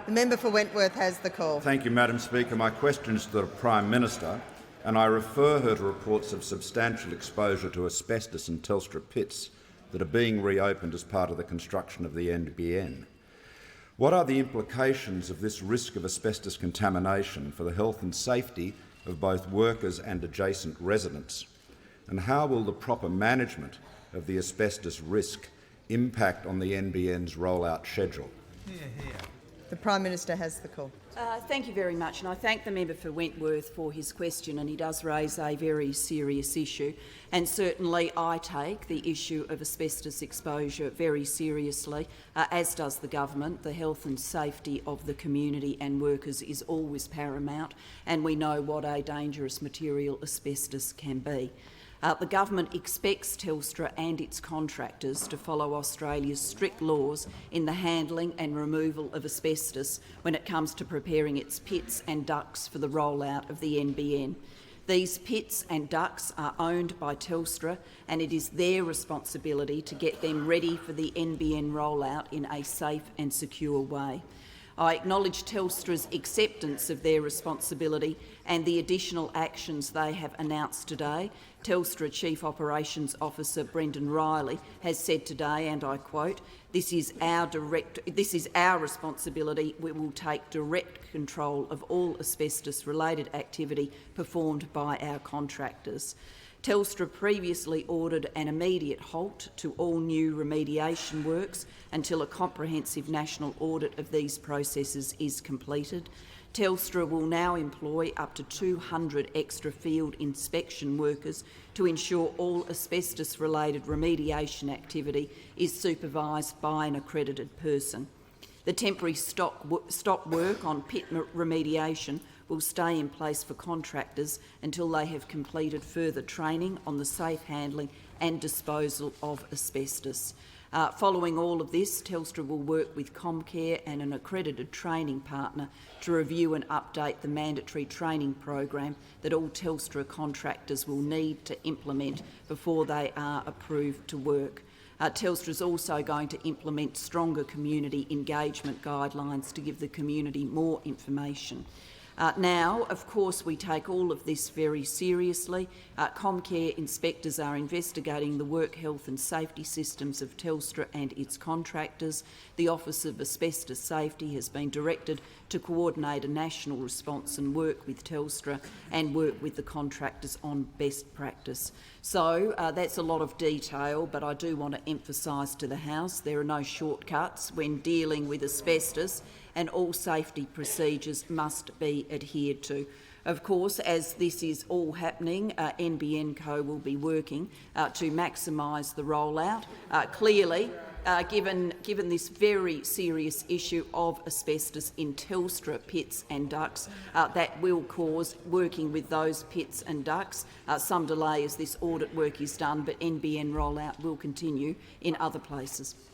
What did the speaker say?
The member for Wentworth has the call. Thank you, Madam Speaker. My question is to the Prime Minister, and I refer her to reports of substantial exposure to asbestos in Telstra pits that are being reopened as part of the construction of the NBN. What are the implications of this risk of asbestos contamination for the health and safety of both workers and adjacent residents? And how will the proper management of the asbestos risk impact on the NBN's rollout schedule? The Prime Minister has the call. Thank you very much, and I thank the member for Wentworth for his question, and he does raise a very serious issue. And certainly I take the issue of asbestos exposure very seriously, as does the government. The health and safety of the community and workers is always paramount, and we know what a dangerous material asbestos can be. The government expects Telstra and its contractors to follow Australia's strict laws in the handling and removal of asbestos when it comes to preparing its pits and ducts for the rollout of the NBN. These pits and ducts are owned by Telstra, and it is their responsibility to get them ready for the NBN rollout in a safe and secure way. I acknowledge Telstra's acceptance of their responsibility and the additional actions they have announced today. Telstra Chief Operations Officer Brendan Riley has said today, and I quote, this is our responsibility. We will take direct control of all asbestos-related activity performed by our contractors." Telstra previously ordered an immediate halt to all new remediation works until a comprehensive national audit of these processes is completed. Telstra will now employ up to 200 extra field inspection workers to ensure all asbestos-related remediation activity is supervised by an accredited person. The temporary stop work on pit remediation will stay in place for contractors until they have completed further training on the safe handling and disposal of asbestos. Following all of this, Telstra will work with Comcare and an accredited training partner to review and update the mandatory training program that all Telstra contractors will need to implement before they are approved to work. Telstra is also going to implement stronger community engagement guidelines to give the community more information. Now, of course, we take all of this very seriously. Comcare inspectors are investigating the work health and safety systems of Telstra and its contractors. The Office of Asbestos Safety has been directed to coordinate a national response and work with Telstra and work with the contractors on best practice. So that's a lot of detail, but I do want to emphasise to the House there are no shortcuts when dealing with asbestos, and all safety procedures must be adhered to. Of course, as this is all happening, NBN Co will be working to maximise the rollout. Clearly, given this very serious issue of asbestos in Telstra pits and ducts, that will cause, working with those pits and ducts, some delay as this audit work is done, but NBN rollout will continue in other places.